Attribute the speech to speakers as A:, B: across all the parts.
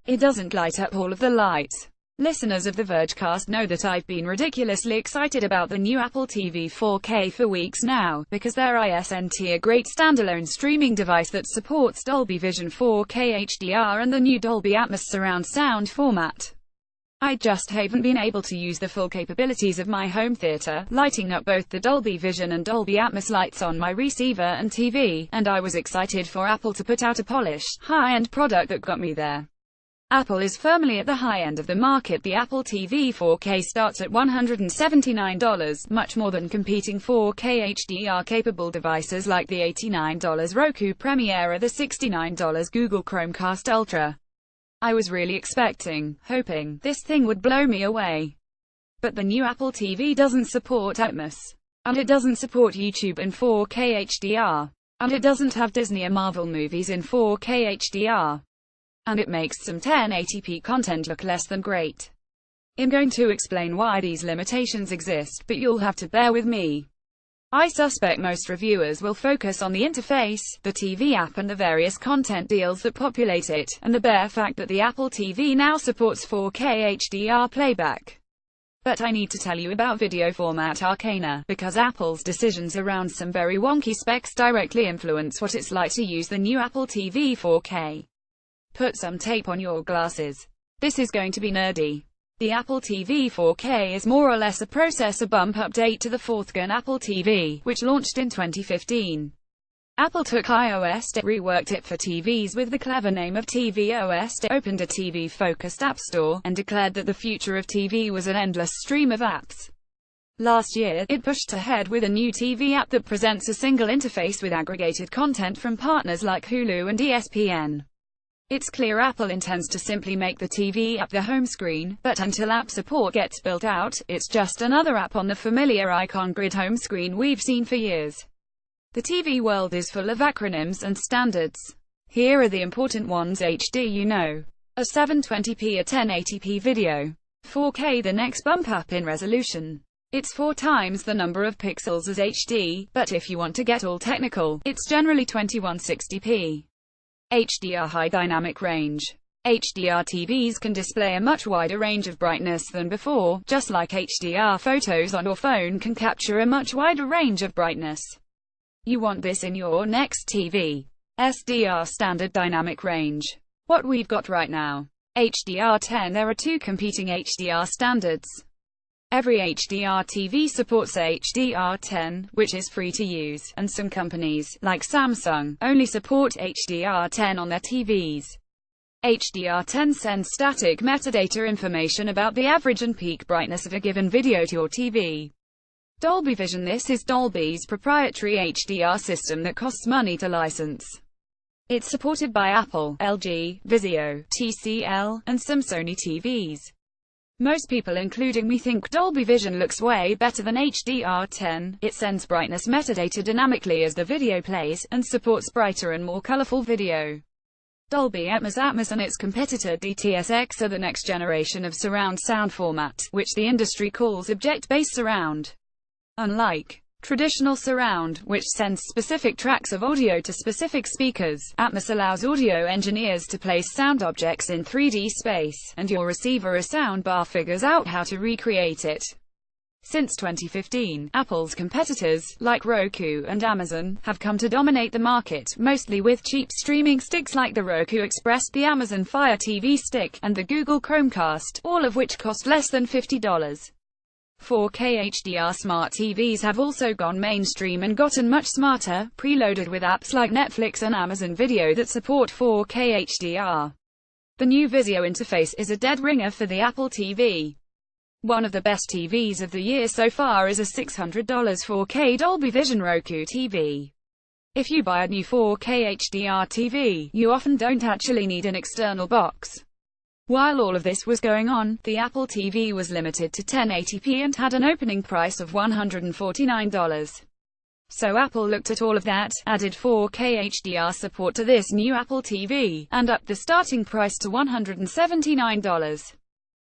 A: It doesn't light up all of the lights. Listeners of the Vergecast know that I've been ridiculously excited about the new Apple TV 4K for weeks now, because their isn't a great standalone streaming device that supports Dolby Vision 4K HDR and the new Dolby Atmos surround sound format. I just haven't been able to use the full capabilities of my home theater, lighting up both the Dolby Vision and Dolby Atmos lights on my receiver and TV, and I was excited for Apple to put out a polished, high-end product that got me there. Apple is firmly at the high end of the market. The Apple TV 4K starts at $179, much more than competing 4K HDR-capable devices like the $89 Roku Premiere or the $69 Google Chromecast Ultra. I was really hoping, this thing would blow me away. But the new Apple TV doesn't support Atmos. And it doesn't support YouTube in 4K HDR. And it doesn't have Disney or Marvel movies in 4K HDR. And it makes some 1080p content look less than great. I'm going to explain why these limitations exist, but you'll have to bear with me. I suspect most reviewers will focus on the interface, the TV app and the various content deals that populate it, and the bare fact that the Apple TV now supports 4K HDR playback. But I need to tell you about video format arcana, because Apple's decisions around some very wonky specs directly influence what it's like to use the new Apple TV 4K. Put some tape on your glasses. This is going to be nerdy. The Apple TV 4K is more or less a processor bump update to the fourth-gen Apple TV, which launched in 2015. Apple took iOS, reworked it for TVs with the clever name of tvOS, opened a TV-focused app store, and declared that the future of TV was an endless stream of apps. Last year, it pushed ahead with a new TV app that presents a single interface with aggregated content from partners like Hulu and ESPN. It's clear Apple intends to simply make the TV app the home screen, but until app support gets built out, it's just another app on the familiar icon grid home screen we've seen for years. The TV world is full of acronyms and standards. Here are the important ones: HD, a 720p, a 1080p video. 4K, the next bump up in resolution. It's 4 times the number of pixels as HD, but if you want to get all technical, it's generally 2160p. HDR, high dynamic range. HDR TVs can display a much wider range of brightness than before, just like HDR photos on your phone can capture a much wider range of brightness. You want this in your next TV. SDR, standard dynamic range. What we've got right now. HDR10. There are 2 competing HDR standards. Every HDR TV supports HDR10, which is free to use, and some companies, like Samsung, only support HDR10 on their TVs. HDR10 sends static metadata information about the average and peak brightness of a given video to your TV. Dolby Vision. This is Dolby's proprietary HDR system that costs money to license. It's supported by Apple, LG, Vizio, TCL, and some Sony TVs. Most people, including me, think Dolby Vision looks way better than HDR10. It sends brightness metadata dynamically as the video plays, and supports brighter and more colorful video. Dolby Atmos and its competitor DTS:X are the next generation of surround sound format, which the industry calls object-based surround. Unlike traditional surround, which sends specific tracks of audio to specific speakers, Atmos allows audio engineers to place sound objects in 3D space, and your receiver or soundbar figures out how to recreate it. Since 2015, Apple's competitors, like Roku and Amazon, have come to dominate the market, mostly with cheap streaming sticks like the Roku Express, the Amazon Fire TV Stick, and the Google Chromecast, all of which cost less than $50. 4K HDR smart TVs have also gone mainstream and gotten much smarter, preloaded with apps like Netflix and Amazon Video that support 4K HDR. The new Vizio interface is a dead ringer for the Apple TV. One of the best TVs of the year so far is a $600 4K Dolby Vision Roku TV. If you buy a new 4K HDR TV, you often don't actually need an external box. While all of this was going on, the Apple TV was limited to 1080p and had an opening price of $149. So Apple looked at all of that, added 4K HDR support to this new Apple TV, and upped the starting price to $179.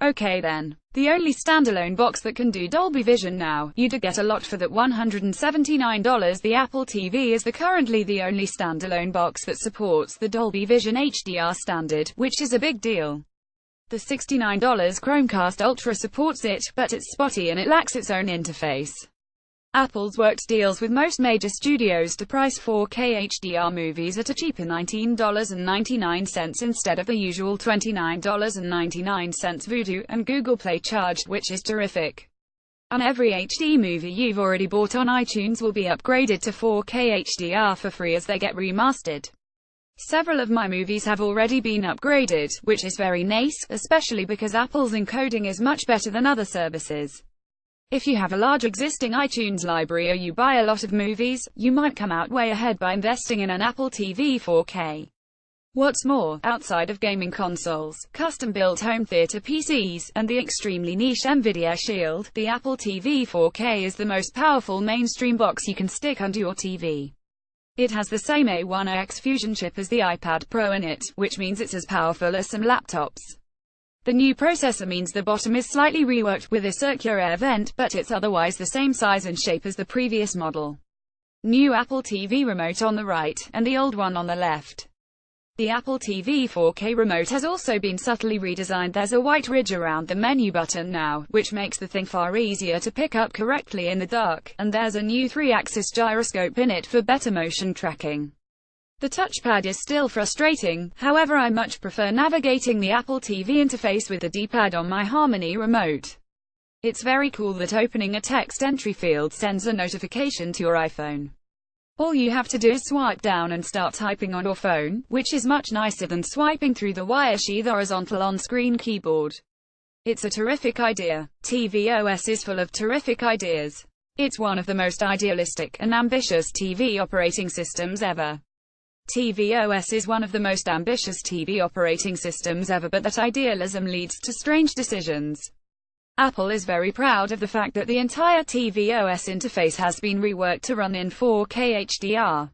A: Okay then. The only standalone box that can do Dolby Vision now. You'd get a lot for that $179. The Apple TV is currently the only standalone box that supports the Dolby Vision HDR standard, which is a big deal. The $69 Chromecast Ultra supports it, but it's spotty and it lacks its own interface. Apple's worked deals with most major studios to price 4K HDR movies at a cheaper $19.99 instead of the usual $29.99 Vudu and Google Play charged, which is terrific. And every HD movie you've already bought on iTunes will be upgraded to 4K HDR for free as they get remastered. Several of my movies have already been upgraded, which is very nice, especially because Apple's encoding is much better than other services. If you have a large existing iTunes library or you buy a lot of movies, you might come out way ahead by investing in an Apple TV 4K. What's more, outside of gaming consoles, custom-built home theater PCs, and the extremely niche NVIDIA Shield, the Apple TV 4K is the most powerful mainstream box you can stick under your TV. It has the same A1X Fusion chip as the iPad Pro in it, which means it's as powerful as some laptops. The new processor means the bottom is slightly reworked with a circular air vent, but it's otherwise the same size and shape as the previous model. New Apple TV remote on the right, and the old one on the left. The Apple TV 4K remote has also been subtly redesigned. There's a white ridge around the menu button now, which makes the thing far easier to pick up correctly in the dark, and there's a new 3-axis gyroscope in it for better motion tracking. The touchpad is still frustrating, however I much prefer navigating the Apple TV interface with the D-pad on my Harmony remote. It's very cool that opening a text entry field sends a notification to your iPhone. All you have to do is swipe down and start typing on your phone, which is much nicer than swiping through the wire sheath horizontal on-screen keyboard. It's a terrific idea. tvOS is full of terrific ideas. It's one of the most idealistic and ambitious TV operating systems ever. tvOS is one of the most ambitious TV operating systems ever, but that idealism leads to strange decisions. Apple is very proud of the fact that the entire tvOS interface has been reworked to run in 4K HDR.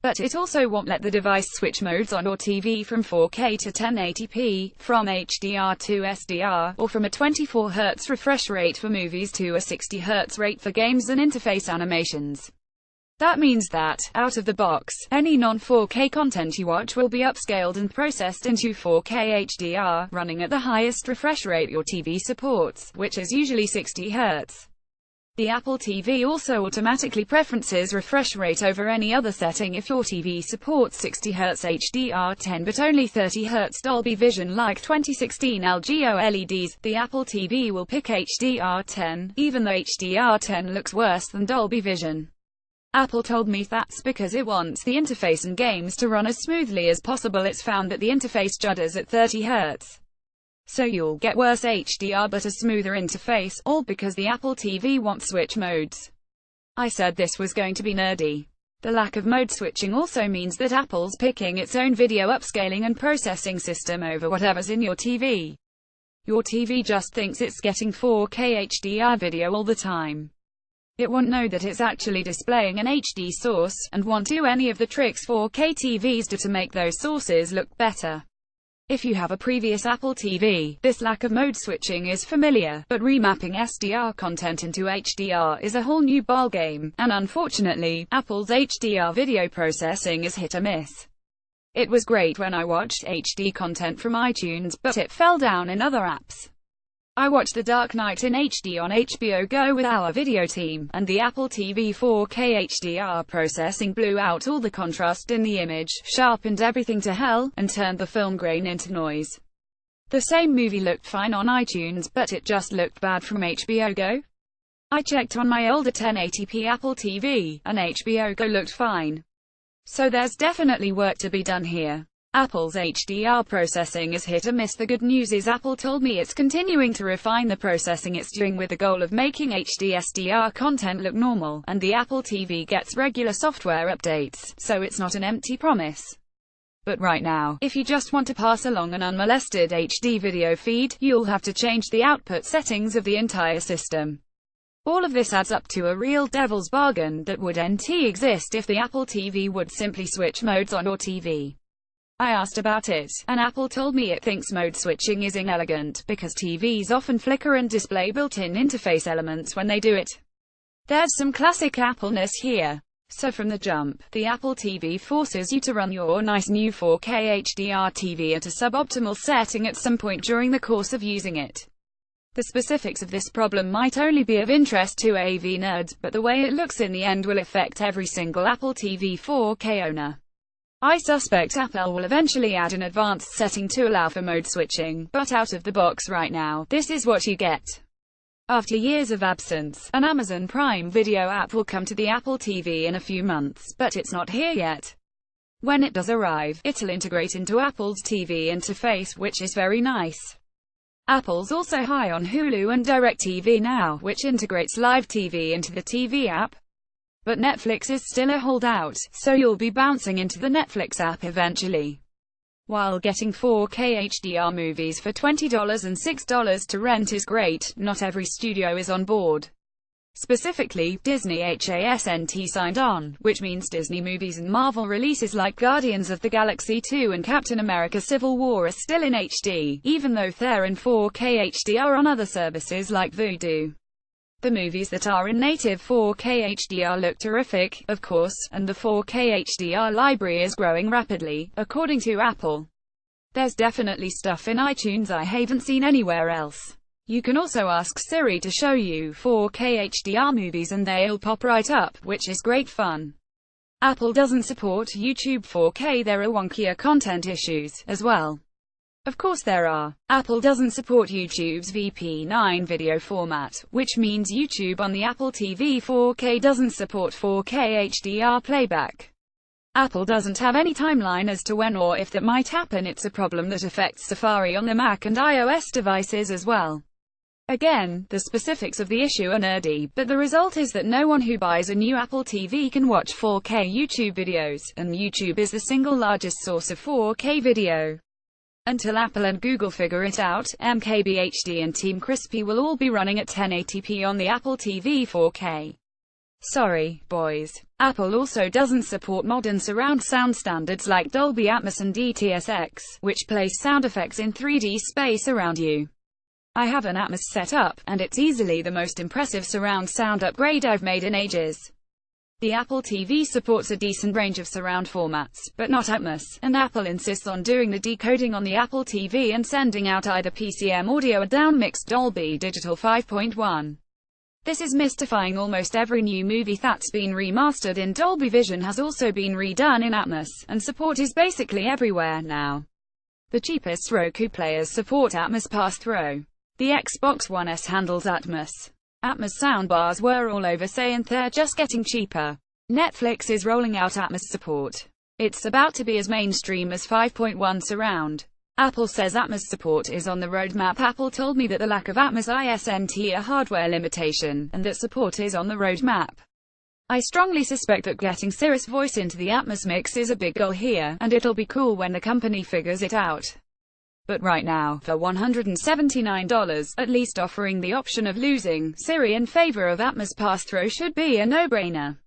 A: But it also won't let the device switch modes on your TV from 4K to 1080p, from HDR to SDR, or from a 24Hz refresh rate for movies to a 60Hz rate for games and interface animations. That means that, out of the box, any non-4K content you watch will be upscaled and processed into 4K HDR, running at the highest refresh rate your TV supports, which is usually 60 Hz. The Apple TV also automatically preferences refresh rate over any other setting if your TV supports 60 Hz HDR10 but only 30 Hz Dolby Vision like 2016 LG OLEDs. The Apple TV will pick HDR10, even though HDR10 looks worse than Dolby Vision. Apple told me that's because it wants the interface and games to run as smoothly as possible. It's found that the interface judders at 30 Hz. So you'll get worse HDR but a smoother interface, all because the Apple TV wants switch modes. I said this was going to be nerdy. The lack of mode switching also means that Apple's picking its own video upscaling and processing system over whatever's in your TV. Your TV just thinks it's getting 4K HDR video all the time. It won't know that it's actually displaying an HD source, and won't do any of the tricks 4K TVs do to make those sources look better. If you have a previous Apple TV, this lack of mode switching is familiar, but remapping SDR content into HDR is a whole new ballgame, and unfortunately, Apple's HDR video processing is hit or miss. It was great when I watched HD content from iTunes, but it fell down in other apps. I watched The Dark Knight in HD on HBO Go with our video team, and the Apple TV 4K HDR processing blew out all the contrast in the image, sharpened everything to hell, and turned the film grain into noise. The same movie looked fine on iTunes, but it just looked bad from HBO Go. I checked on my older 1080p Apple TV, and HBO Go looked fine. So there's definitely work to be done here. Apple's HDR processing is hit or miss. The good news is Apple told me it's continuing to refine the processing it's doing with the goal of making HD SDR content look normal, and the Apple TV gets regular software updates, so it's not an empty promise. But right now, if you just want to pass along an unmolested HD video feed, you'll have to change the output settings of the entire system. All of this adds up to a real devil's bargain that would exist if the Apple TV would simply switch modes on your TV. I asked about it, and Apple told me it thinks mode switching is inelegant, because TVs often flicker and display built-in interface elements when they do it. There's some classic Apple-ness here. So from the jump, the Apple TV forces you to run your nice new 4K HDR TV at a suboptimal setting at some point during the course of using it. The specifics of this problem might only be of interest to AV nerds, but the way it looks in the end will affect every single Apple TV 4K owner. I suspect Apple will eventually add an advanced setting to allow for mode switching, but out of the box right now, this is what you get. After years of absence, an Amazon Prime Video app will come to the Apple TV in a few months, but it's not here yet. When it does arrive, it'll integrate into Apple's TV interface, which is very nice. Apple's also high on Hulu and DirecTV Now, which integrates live TV into the TV app. But Netflix is still a holdout, so you'll be bouncing into the Netflix app eventually. While getting 4K HDR movies for $20 and $6 to rent is great, not every studio is on board. Specifically, Disney hasn't signed on, which means Disney movies and Marvel releases like Guardians of the Galaxy 2 and Captain America Civil War are still in HD, even though they're in 4K HDR on other services like Vudu. The movies that are in native 4K HDR look terrific, of course, and the 4K HDR library is growing rapidly, according to Apple. There's definitely stuff in iTunes I haven't seen anywhere else. You can also ask Siri to show you 4K HDR movies and they'll pop right up, which is great fun. Apple doesn't support YouTube 4K, there are wonkier content issues, as well. Of course there are. Apple doesn't support YouTube's VP9 video format, which means YouTube on the Apple TV 4K doesn't support 4K HDR playback. Apple doesn't have any timeline as to when or if that might happen. It's a problem that affects Safari on the Mac and iOS devices as well. Again, the specifics of the issue are nerdy, but the result is that no one who buys a new Apple TV can watch 4K YouTube videos, and YouTube is the single largest source of 4K video. Until Apple and Google figure it out, MKBHD and Team Crispy will all be running at 1080p on the Apple TV 4K. Sorry, boys. Apple also doesn't support modern surround sound standards like Dolby Atmos and DTS:X, which place sound effects in 3D space around you. I have an Atmos set up, and it's easily the most impressive surround sound upgrade I've made in ages. The Apple TV supports a decent range of surround formats, but not Atmos, and Apple insists on doing the decoding on the Apple TV and sending out either PCM audio or down-mixed Dolby Digital 5.1. This is mystifying. Almost every new movie that's been remastered in Dolby Vision has also been redone in Atmos, and support is basically everywhere now. The cheapest Roku players support Atmos pass-through. The Xbox One S handles Atmos. Atmos soundbars were all over say, and they're just getting cheaper. Netflix is rolling out Atmos support. It's about to be as mainstream as 5.1 surround. Apple says Atmos support is on the roadmap. Apple told me that the lack of Atmos isn't a hardware limitation, and that support is on the roadmap. I strongly suspect that getting Siri's voice into the Atmos mix is a big goal here, and it'll be cool when the company figures it out. But right now, for $179, at least offering the option of losing Siri in favor of Atmos pass-through should be a no-brainer.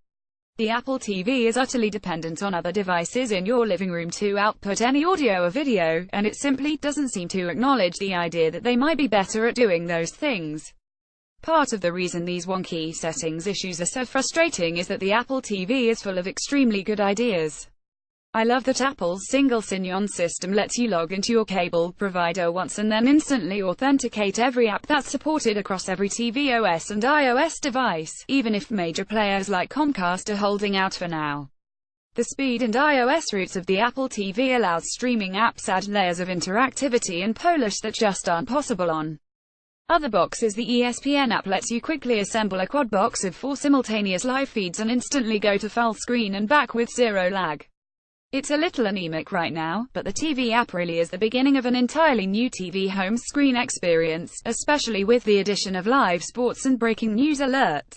A: The Apple TV is utterly dependent on other devices in your living room to output any audio or video, and it simply doesn't seem to acknowledge the idea that they might be better at doing those things. Part of the reason these wonky settings issues are so frustrating is that the Apple TV is full of extremely good ideas. I love that Apple's single sign-on system lets you log into your cable provider once and then instantly authenticate every app that's supported across every tvOS and iOS device, even if major players like Comcast are holding out for now. The speed and iOS roots of the Apple TV allows streaming apps add layers of interactivity and polish that just aren't possible on other boxes. The ESPN app lets you quickly assemble a quad box of 4 simultaneous live feeds and instantly go to full screen and back with zero lag. It's a little anemic right now, but the TV app really is the beginning of an entirely new TV home screen experience, especially with the addition of live sports and breaking news alerts.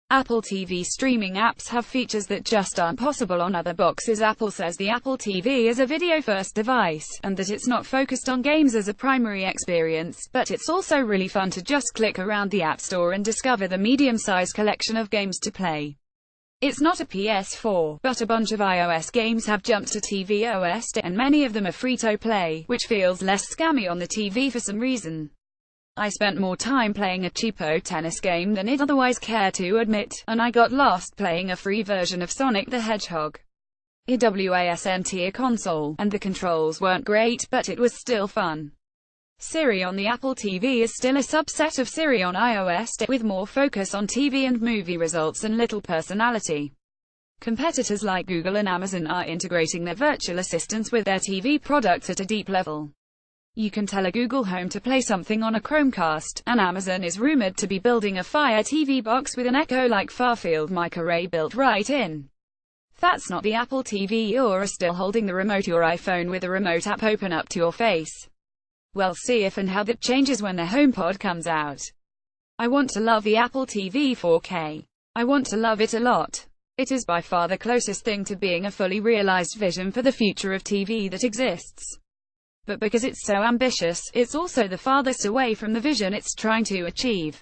A: Apple TV streaming apps have features that just aren't possible on other boxes. Apple says the Apple TV is a video-first device, and that it's not focused on games as a primary experience, but it's also really fun to just click around the App Store and discover the medium-sized collection of games to play. It's not a PS4, but a bunch of iOS games have jumped to tvOS, and many of them are free-to-play, which feels less scammy on the TV for some reason. I spent more time playing a cheapo tennis game than I'd otherwise care to admit, and I got lost playing a free version of Sonic the Hedgehog. It was an tier console, and the controls weren't great, but it was still fun. Siri on the Apple TV is still a subset of Siri on iOS, with more focus on TV and movie results and little personality. Competitors like Google and Amazon are integrating their virtual assistants with their TV products at a deep level. You can tell a Google Home to play something on a Chromecast, and Amazon is rumored to be building a Fire TV box with an Echo-like far-field mic array built right in. That's not the Apple TV. You're still holding the remote, your iPhone with a remote app open up to your face. We'll see if and how that changes when the HomePod comes out. I want to love the Apple TV 4K. I want to love it a lot. It is by far the closest thing to being a fully realized vision for the future of TV that exists. But because it's so ambitious, it's also the farthest away from the vision it's trying to achieve.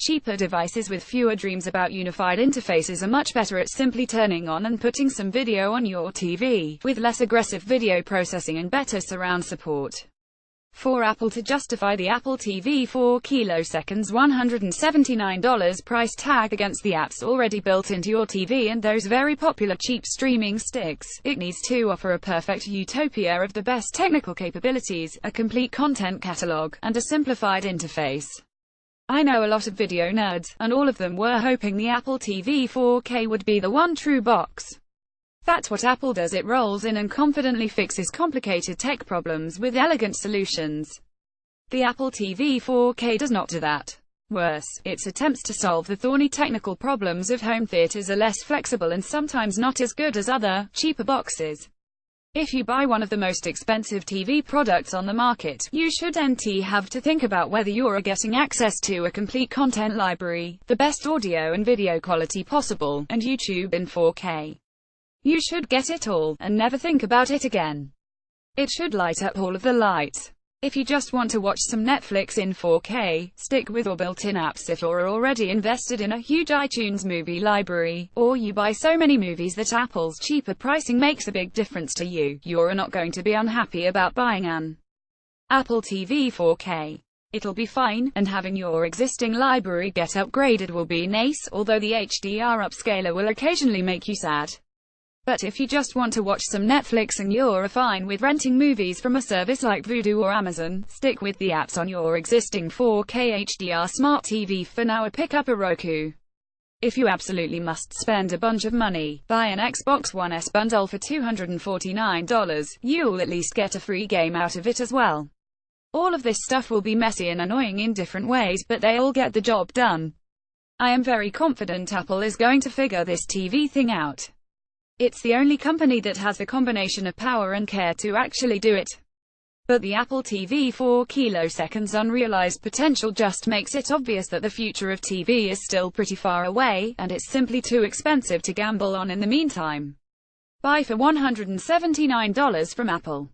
A: Cheaper devices with fewer dreams about unified interfaces are much better at simply turning on and putting some video on your TV, with less aggressive video processing and better surround support. For Apple to justify the Apple TV 4 kiloseconds $179 price tag against the apps already built into your TV and those very popular cheap streaming sticks, it needs to offer a perfect utopia of the best technical capabilities, a complete content catalog, and a simplified interface. I know a lot of video nerds, and all of them were hoping the Apple TV 4K would be the one true box. That's what Apple does, it rolls in and confidently fixes complicated tech problems with elegant solutions. The Apple TV 4K does not do that. Worse, its attempts to solve the thorny technical problems of home theaters are less flexible and sometimes not as good as other, cheaper boxes. If you buy one of the most expensive TV products on the market, you should have to think about whether you're getting access to a complete content library, the best audio and video quality possible, and YouTube in 4K. You should get it all, and never think about it again. It should light up all of the lights. If you just want to watch some Netflix in 4K, stick with your built-in apps if you're already invested in a huge iTunes movie library, or you buy so many movies that Apple's cheaper pricing makes a big difference to you, you're not going to be unhappy about buying an Apple TV 4K. It'll be fine, and having your existing library get upgraded will be nice, although the HDR upscaler will occasionally make you sad. But if you just want to watch some Netflix and you're fine with renting movies from a service like Vudu or Amazon, stick with the apps on your existing 4K HDR smart TV for now or pick up a Roku. If you absolutely must spend a bunch of money, buy an Xbox One S bundle for $249, you'll at least get a free game out of it as well. All of this stuff will be messy and annoying in different ways, but they all get the job done. I am very confident Apple is going to figure this TV thing out. It's the only company that has the combination of power and care to actually do it. But the Apple TV 4 kiloseconds unrealized potential just makes it obvious that the future of TV is still pretty far away, and it's simply too expensive to gamble on in the meantime. Buy for $179 from Apple.